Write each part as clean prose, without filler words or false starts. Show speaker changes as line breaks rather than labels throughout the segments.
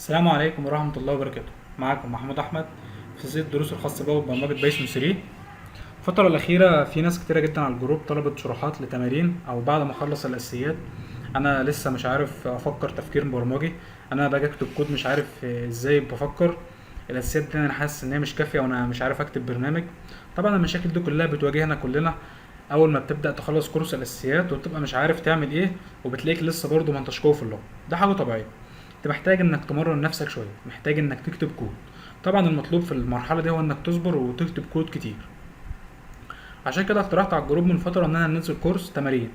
السلام عليكم ورحمة الله وبركاته. معاكم محمود أحمد في سلسلة الدروس الخاصة بقى ببرمجة بايثون 3. الفترة الأخيرة في ناس كتيرة جدا على الجروب طلبت شروحات لتمارين أو بعد ما أخلص الأساسيات. أنا لسه مش عارف أفكر تفكير برمجي. أنا باجي أكتب كود مش عارف إزاي بفكر. الأساسيات دي أنا حاسس إن هي مش كافية وأنا مش عارف أكتب برنامج. طبعا المشاكل دي كلها بتواجهنا كلنا أول ما بتبدأ تخلص كورس الأساسيات وبتبقى مش عارف تعمل إيه، وبتلاقيك لسه برضه ما انتش قوي في اللغة. ده حاجة طبيعية. انت محتاج انك تمرن نفسك شويه، محتاج انك تكتب كود. طبعا المطلوب في المرحله دي هو انك تصبر وتكتب كود كتير. عشان كده اقترحت على الجروب من فتره اننا ننزل كورس تمارين.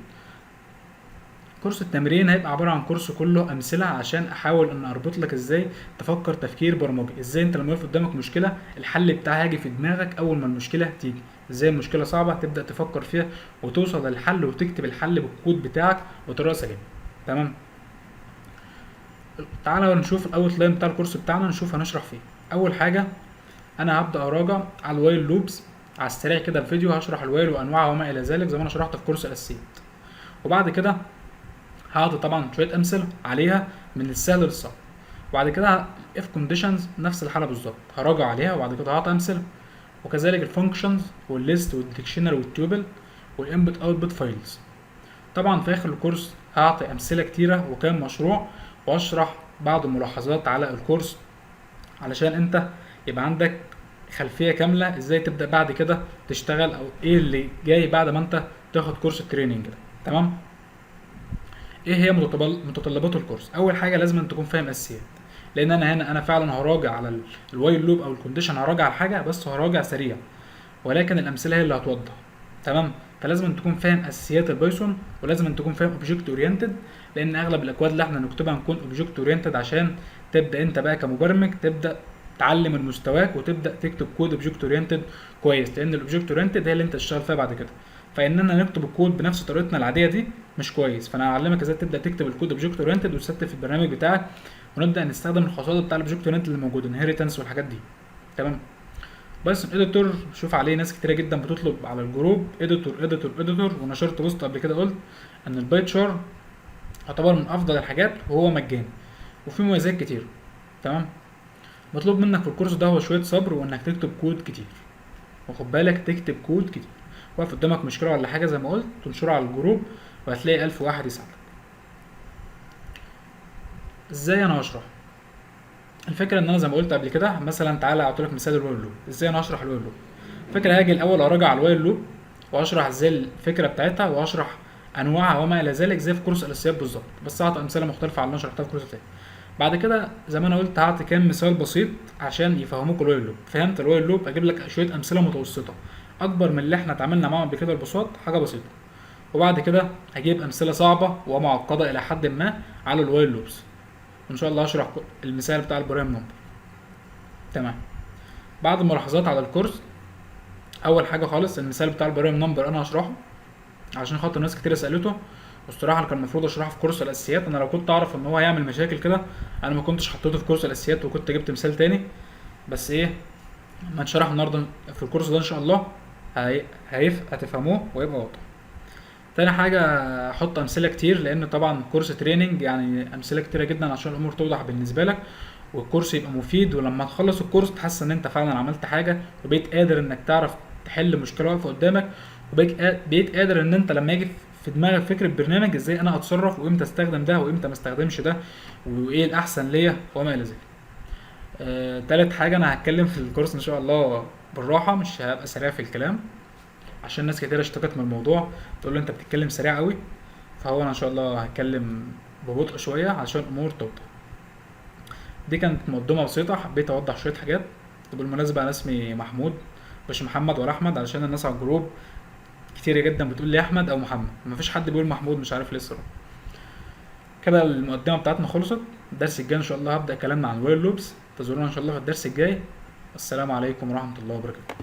كورس التمرين هيبقى عباره عن كورس كله امثله عشان احاول ان اربط لك ازاي تفكر تفكير برمجي، ازاي انت لما يقف قدامك مشكله الحل بتاعها هيجي في دماغك اول ما المشكله تيجي، ازاي المشكله صعبه تبدا تفكر فيها وتوصل للحل وتكتب الحل بالكود بتاعك بطريقه سليمه. تمام. تعالى نشوف الاوت لاين بتاع الكورس بتاعنا، نشوف هنشرح فيه. اول حاجه انا هبدا اراجع على الوايل لوبس على السريع كده. الفيديو هشرح الوايل وانواعها وما الى ذلك زي ما انا شرحت في كورس الاساسيات. وبعد كده هقعد طبعا شويه امثله عليها من السهل للصعب. وبعد كده اف كونديشنز نفس الحاله بالظبط هراجع عليها وبعد كده هعطي امثله. وكذلك الفانكشنز والليست والديكشنري والتوبل والانبوت اوتبوت فايلز. طبعا في اخر الكورس هعطي امثله كتيره وكام مشروع واشرح بعض الملاحظات على الكورس علشان انت يبقى عندك خلفيه كامله ازاي تبدا بعد كده تشتغل او ايه اللي جاي بعد ما انت تاخد كورس التريننج ده. تمام. ايه هي متطلبات الكورس؟ اول حاجه لازم أن تكون فاهم اساسيات، لان انا هنا فعلا هراجع على الوايل لوب او الكونديشن، هراجع على حاجه بس هراجع سريع، ولكن الامثله هي اللي هتوضح. تمام. فلازم أن تكون فاهم اساسيات البايثون، ولازم أن تكون فاهم اوبجكت اورينتد، لان اغلب الاكواد اللي احنا نكتبها نكون اوبجكت اورينتد عشان تبدا انت بقى كمبرمج تبدا تعلم من مستواك وتبدا تكتب كود اوبجكت اورينتد كويس، لان الاوبجكت اورينتد هي اللي انت تشتغل فيها بعد كده. فاننا نكتب الكود بنفس طريقتنا العاديه دي مش كويس، فانا هعلمك ازاي تبدا تكتب الكود اوبجكت اورينتد وتستف في البرنامج بتاعك، ونبدا نستخدم الخصائص بتاع الاوبجكت اورينتد اللي موجود انهيرتنس والحاجات دي. تمام. بايثون اديتور شوف عليه ناس كتيره جدا بتطلب على الجروب اديتور اديتور اديتور، ونشرت بوست قبل كده قلت ان البايتشار يعتبر من افضل الحاجات وهو مجاني وفيه مميزات كتير. تمام. مطلوب منك في الكورس ده هو شويه صبر وانك تكتب كود كتير، وخد بالك تكتب كود كتير. واقف قدامك مشكله ولا حاجه زي ما قلت تنشرها على الجروب وهتلاقي 1000 واحد يساعدك. ازاي انا هشرح؟ الفكره ان انا زي ما قلت قبل كده، مثلا تعالى اعطي لك مثال الوايل لوب. ازاي انا هشرح الوايل لوب؟ الفكره هاجي الاول اراجع على الوايل لوب واشرح ازاي الفكره بتاعتها واشرح انواعها وما الى ذلك زي في كورس الاساسيات بالظبط، بس هعطي امثله مختلفه عن اللي انا شرحتها في كورس تاني. بعد كده زي ما انا قلت هعطي كام مثال بسيط عشان يفهموك الوايل لوب. فهمت الوايل لوب اجيب لك شويه امثله متوسطه اكبر من اللي احنا اتعاملنا معاهم قبل كده البساط حاجه بسيطه. وبعد كده هجيب امثله صعبه ومعقده الى حد ما على الوايل لوبس. وان شاء الله هشرح المثال بتاع البرايم نمبر. تمام. بعد الملاحظات على الكورس، اول حاجه خالص المثال بتاع البرايم نمبر انا هشرحه عشان خاطر ناس كتير سالته، والصراحه كان المفروض اشرحه في كورس الاساسيات. انا لو كنت اعرف ان هو هيعمل مشاكل كده انا ما كنتش حطيته في كورس الاساسيات وكنت جبت مثال تاني. بس ايه، ما اتشرح النهارده في الكورس ده ان شاء الله هتفهموه ويبقى واضح. تاني حاجة حط أمثلة كتير، لأن طبعا كورس تريننج يعني أمثلة كتيرة جدا عشان الأمور توضح بالنسبة لك والكورس يبقى مفيد، ولما تخلص الكورس تحس إن أنت فعلا عملت حاجة وبقيت قادر إنك تعرف تحل مشكلة واقفة قدامك، وبقيت قادر إن أنت لما يجي في دماغك فكرة برنامج إزاي أنا أتصرف وإمتى أستخدم ده وإمتى ما أستخدمش ده وإيه الأحسن ليا وما إلى ذلك. تالت حاجة أنا هتكلم في الكورس إن شاء الله بالراحة، مش هبقى سريع في الكلام عشان ناس كتير اشتكت من الموضوع تقول له انت بتتكلم سريع قوي. فهو انا ان شاء الله هتكلم ببطء شويه عشان الامور توضح. دي كانت مقدمه بسيطه، حبيت اوضح شويه حاجات. وبالمناسبه انا اسمي محمود مش محمد ولا احمد، علشان الناس على الجروب كتير جدا بتقول لي احمد او محمد، مفيش حد بيقول محمود، مش عارف ليه الصراحه. كده المقدمه بتاعتنا خلصت. الدرس الجاي ان شاء الله هبدا كلامنا عن الوايل لوبس، انتظرونا ان شاء الله في الدرس الجاي. السلام عليكم ورحمه الله وبركاته.